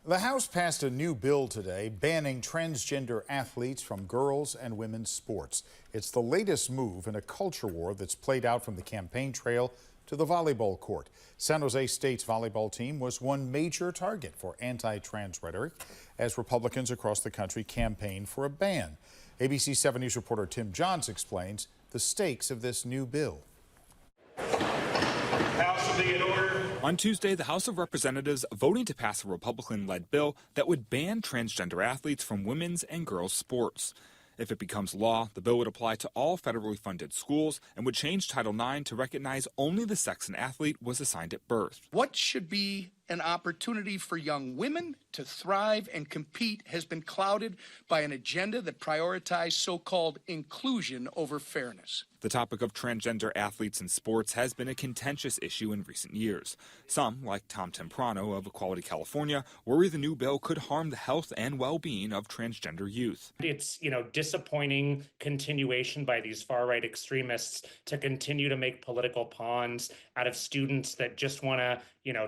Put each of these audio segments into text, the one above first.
The House passed a new bill today banning transgender athletes from girls' and women's sports. It's the latest move in a culture war that's played out from the campaign trail to the volleyball court. San Jose State's volleyball team was one major target for anti-trans rhetoric as Republicans across the country campaign for a ban. ABC 7 News reporter Tim Johns explains the stakes of this new bill. House will be in order. On Tuesday, the House of Representatives voting to pass a Republican-led bill that would ban transgender athletes from women's and girls' sports. If it becomes law, the bill would apply to all federally funded schools and would change Title IX to recognize only the sex an athlete was assigned at birth. What should be an opportunity for young women to thrive and compete has been clouded by an agenda that prioritized so-called inclusion over fairness. The topic of transgender athletes in sports has been a contentious issue in recent years. Some, like Tom Temprano of Equality California, worry the new bill could harm the health and well-being of transgender youth. It's, disappointing continuation by these far-right extremists to continue to make political pawns out of students that just want to,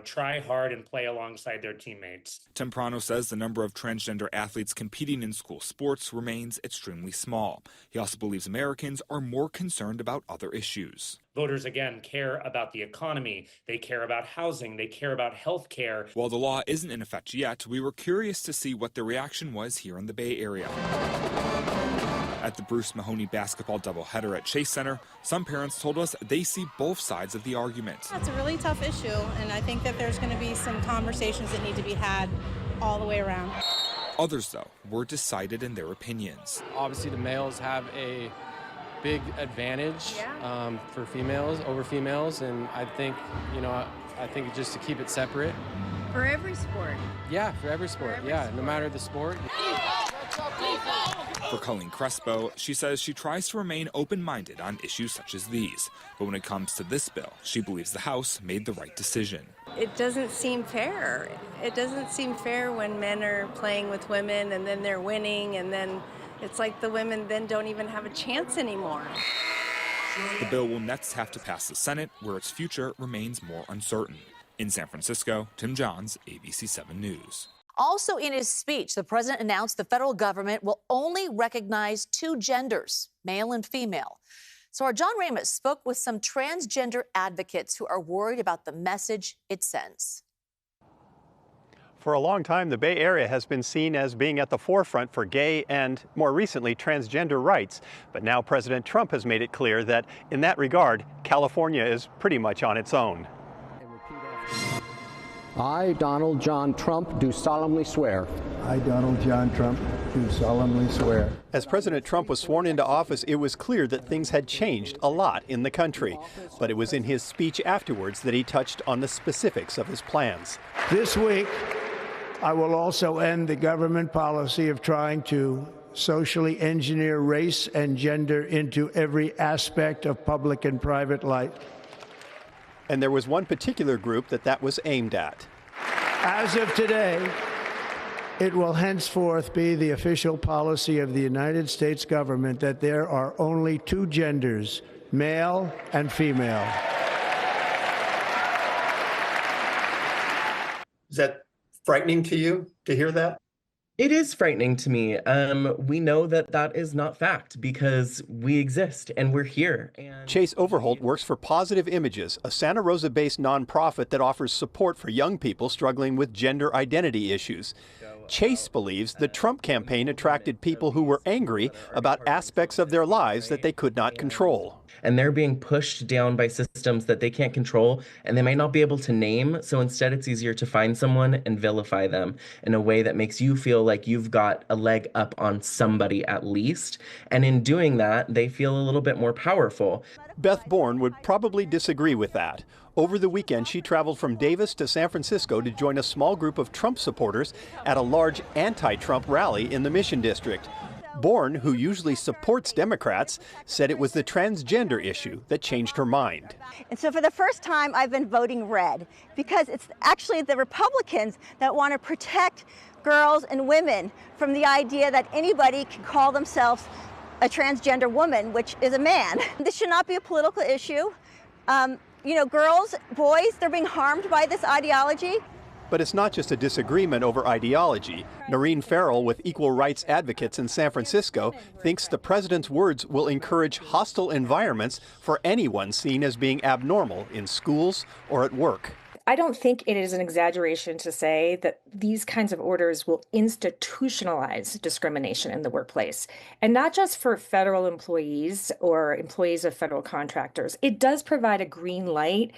try hard and play alongside their teammates. Temprano says the number of transgender athletes competing in school sports remains extremely small. He also believes Americans are more concerned about other issues. Voters, again, care about the economy, they care about housing, they care about health care. While the law isn't in effect yet, we were curious to see what the reaction was here in the Bay Area. At the Bruce Mahoney basketball doubleheader at Chase Center, some parents told us they see both sides of the argument. It's a really tough issue, and I think that there's going to be some conversations that need to be had all the way around. Others, though, were decided in their opinions. Obviously, the males have a big advantage for females over females, and I think just to keep it separate. For every sport. Yeah, for every sport. No matter the sport. For Colleen Crespo, she says she tries to remain open-minded on issues such as these. But when it comes to this bill, she believes the House made the right decision. It doesn't seem fair. It doesn't seem fair when men are playing with women and then they're winning, and then it's like the women then don't even have a chance anymore. The bill will next have to pass the Senate, where its future remains more uncertain. In San Francisco, Tim Johns, ABC 7 News. Also in his speech, the president announced the federal government will only recognize two genders, male and female. So our John Ramos spoke with some transgender advocates who are worried about the message it sends. For a long time, the Bay Area has been seen as being at the forefront for gay and, more recently, transgender rights. But now President Trump has made it clear that, in that regard, California is pretty much on its own. I, Donald John Trump, do solemnly swear. I, Donald John Trump, do solemnly swear. As President Trump was sworn into office, it was clear that things had changed a lot in the country. But it was in his speech afterwards that he touched on the specifics of his plans. This week, I will also end the government policy of trying to socially engineer race and gender into every aspect of public and private life. And there was one particular group that was aimed at. As of today, it will henceforth be the official policy of the United States government that there are only two genders, male and female. Is that frightening to you to hear that? It is frightening to me. We know that is not fact because we exist and we're here. Chase Overholt works for Positive Images, a Santa Rosa-based nonprofit that offers support for young people struggling with gender identity issues. Chase believes the Trump campaign attracted people who were angry about aspects of their lives that they could not control. And they're being pushed down by systems that they can't control and they might not be able to name. So instead, it's easier to find someone and vilify them in a way that makes you feel like you've got a leg up on somebody at least. And in doing that, they feel a little bit more powerful. Beth Bourne would probably disagree with that. Over the weekend, she traveled from Davis to San Francisco to join a small group of Trump supporters at a large anti-Trump rally in the Mission District. Bourne, who usually supports Democrats, said it was the transgender issue that changed her mind. And so for the first time, I've been voting red because it's actually the Republicans that want to protect girls and women from the idea that anybody can call themselves a transgender woman, which is a man. This should not be a political issue. Girls, boys, they're being harmed by this ideology. But it's not just a disagreement over ideology. Noreen Farrell with Equal Rights Advocates in San Francisco thinks the president's words will encourage hostile environments for anyone seen as being abnormal in schools or at work. I don't think it is an exaggeration to say that these kinds of orders will institutionalize discrimination in the workplace. And not just for federal employees or employees of federal contractors. It does provide a green light,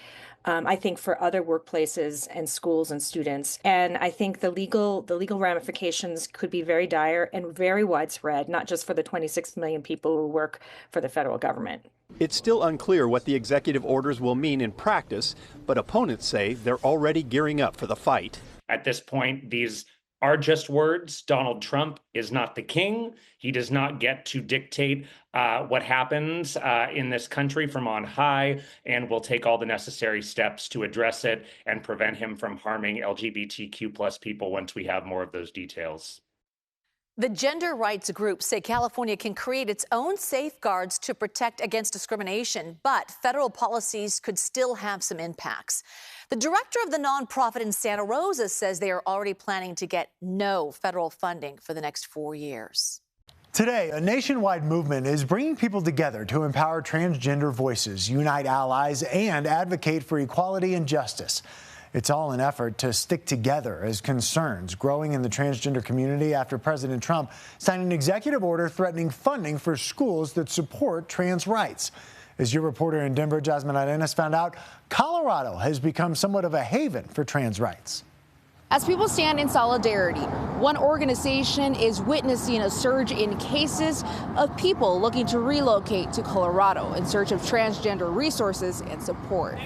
I think, for other workplaces and schools and students. And I think the legal ramifications could be very dire and very widespread, not just for the 26 million people who work for the federal government. It's still unclear what the executive orders will mean in practice, but opponents say they're already gearing up for the fight. At this point, these are just words. Donald Trump is not the king. He does not get to dictate what happens in this country from on high, and will take all the necessary steps to address it and prevent him from harming LGBTQ+ people once we have more of those details. The gender rights groups say California can create its own safeguards to protect against discrimination, but federal policies could still have some impacts. The director of the nonprofit in Santa Rosa says they are already planning to get no federal funding for the next 4 years. Today, a nationwide movement is bringing people together to empower transgender voices, unite allies, and advocate for equality and justice. It's all an effort to stick together as concerns growing in the transgender community after President Trump signed an executive order threatening funding for schools that support trans rights. As your reporter in Denver, Jasmine Arenas, found out, Colorado has become somewhat of a haven for trans rights. As people stand in solidarity, one organization is witnessing a surge in cases of people looking to relocate to Colorado in search of transgender resources and support.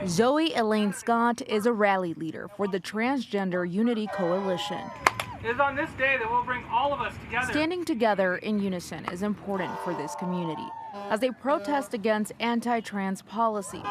Zoe Elaine Scott is a rally leader for the Transgender Unity Coalition. It is on this day that we'll bring all of us together. Standing together in unison is important for this community as they protest against anti-trans policies.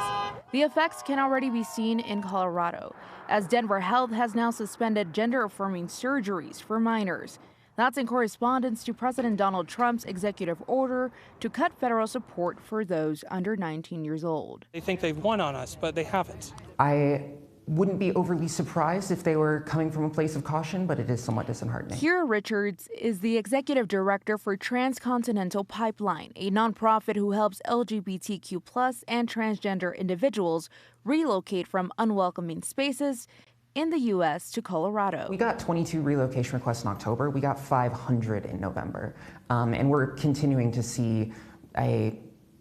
The effects can already be seen in Colorado, as Denver Health has now suspended gender-affirming surgeries for minors. That's in correspondence to President Donald Trump's executive order to cut federal support for those under 19 years old. They think they've won on us, but they haven't. I wouldn't be overly surprised if they were coming from a place of caution, but it is somewhat disheartening. Kira Richards is the executive director for Transcontinental Pipeline, a nonprofit who helps LGBTQ+ and transgender individuals relocate from unwelcoming spaces in the U.S. to Colorado. We got 22 relocation requests in October. We got 500 in November. And we're continuing to see a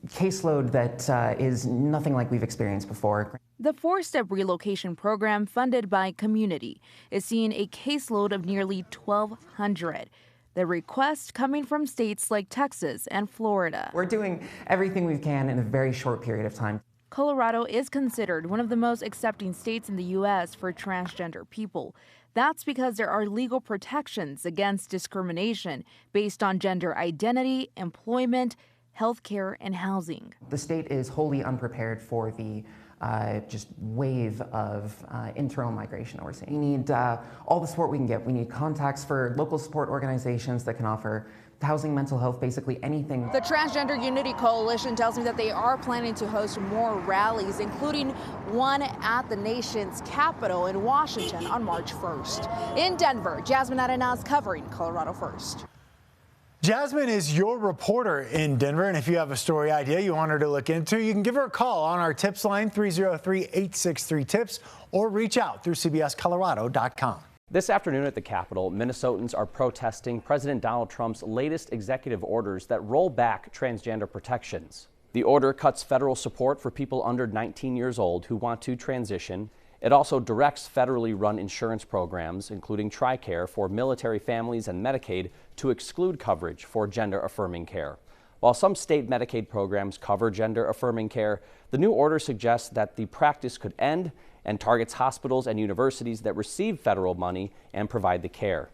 caseload that is nothing like we've experienced before. The four-step relocation program funded by Community is seeing a caseload of nearly 1,200. The request coming from states like Texas and Florida. We're doing everything we can in a very short period of time. Colorado is considered one of the most accepting states in the U.S. for transgender people. That's because there are legal protections against discrimination based on gender identity, employment, healthcare, and housing. The state is wholly unprepared for the just wave of internal migration that we're seeing. We need all the support we can get. We need contacts for local support organizations that can offer housing, mental health, basically anything. The Transgender Unity Coalition tells me that they are planning to host more rallies, including one at the nation's capital in Washington on March 1st. In Denver, Jasmine Arenas covering Colorado First. Jasmine is your reporter in Denver, and if you have a story idea you want her to look into, you can give her a call on our tips line, 303-863-TIPS, or reach out through cbscolorado.com. This afternoon at the Capitol, Minnesotans are protesting President Donald Trump's latest executive orders that roll back transgender protections. The order cuts federal support for people under 19 years old who want to transition. It also directs federally run insurance programs, including TRICARE for military families and Medicaid, to exclude coverage for gender-affirming care. While some state Medicaid programs cover gender-affirming care, the new order suggests that the practice could end and targets hospitals and universities that receive federal money and provide the care.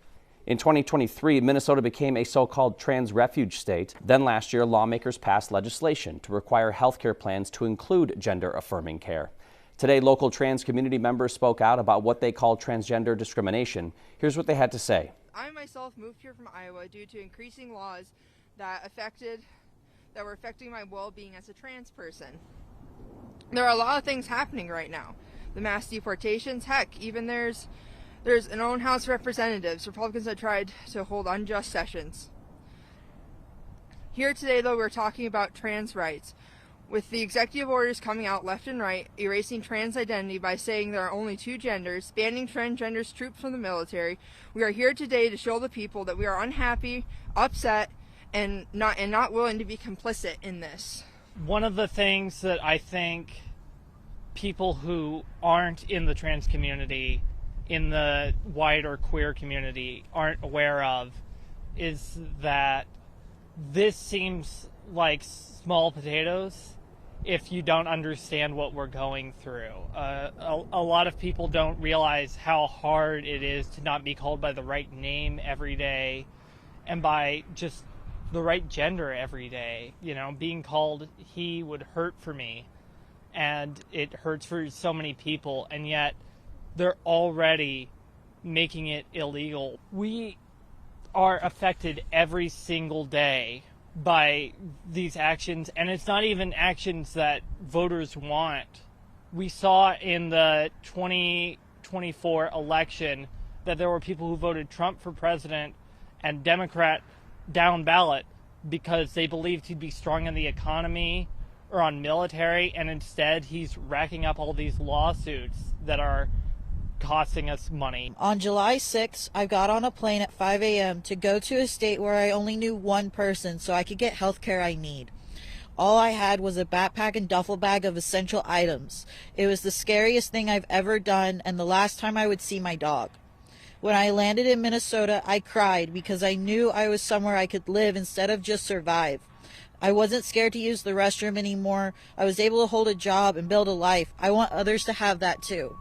In 2023, Minnesota became a so-called trans refuge state. Then last year, lawmakers passed legislation to require health care plans to include gender-affirming care. Today, local trans community members spoke out about what they call transgender discrimination. Here's what they had to say. I myself moved here from Iowa due to increasing laws that were affecting my well-being as a trans person. There are a lot of things happening right now the mass deportations. Heck, even there's an own House of Representatives, Republicans that tried to hold unjust sessions. Here today, though, we're talking about trans rights. With the executive orders coming out left and right, erasing trans identity by saying there are only 2 genders, banning transgenders troops from the military, we are here today to show the people that we are unhappy, upset, and not willing to be complicit in this. One of the things that I think people who aren't in the trans community, in the wider queer community, aren't aware of is that this seems like small potatoes if you don't understand what we're going through. A lot of people don't realize how hard it is to not be called by the right name every day and by just the right gender every day. You know, being called he would hurt for me, and it hurts for so many people, and yet they're already making it illegal. We are affected every single day by these actions, and it's not even actions that voters want. We saw in the 2024 election that there were people who voted Trump for president and Democrat down ballot because they believed he'd be strong in the economy or on military, and instead he's racking up all these lawsuits that are costing us money. On July 6th, I got on a plane at 5 a.m. to go to a state where I only knew one person so I could get health care I need. All I had was a backpack and duffel bag of essential items. It was the scariest thing I've ever done and the last time I would see my dog. When I landed in Minnesota, I cried because I knew I was somewhere I could live instead of just survive. I wasn't scared to use the restroom anymore. I was able to hold a job and build a life. I want others to have that too.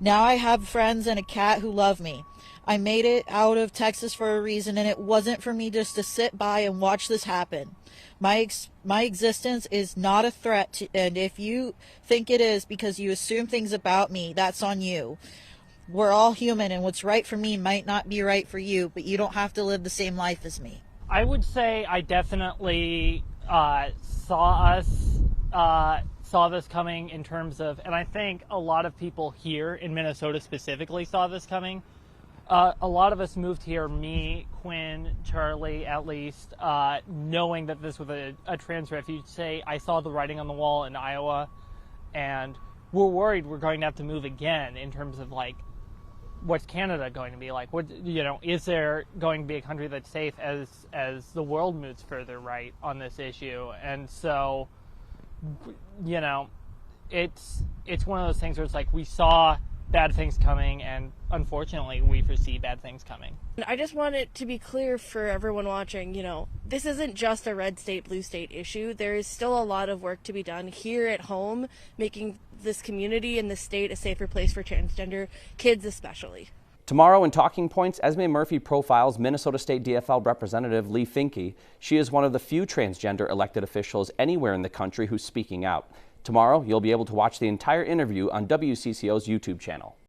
Now I have friends and a cat who love me. I made it out of Texas for a reason, and it wasn't for me just to sit by and watch this happen. My existence is not a threat, and if you think it is because you assume things about me, that's on you. We're all human, and what's right for me might not be right for you, but you don't have to live the same life as me. I would say I definitely saw this coming in terms of, and I think a lot of people here in Minnesota specifically saw this coming. A lot of us moved here, me, Quinn, Charlie, at least, knowing that this was a trans refugee. Say, I saw the writing on the wall in Iowa, and we're worried we're going to have to move again in terms of, like, what's Canada going to be like? What, you know, is there going to be a country that's safe as the world moves further right on this issue? And so, you know, it's one of those things where it's like we saw bad things coming, and unfortunately we foresee bad things coming. I just want it to be clear for everyone watching, you know, this isn't just a red state, blue state issue. There is still a lot of work to be done here at home, making this community and the state a safer place for transgender kids especially. Tomorrow in Talking Points, Esme Murphy profiles Minnesota State DFL Representative Lee Finke. She is one of the few transgender elected officials anywhere in the country who's speaking out. Tomorrow, you'll be able to watch the entire interview on WCCO's YouTube channel.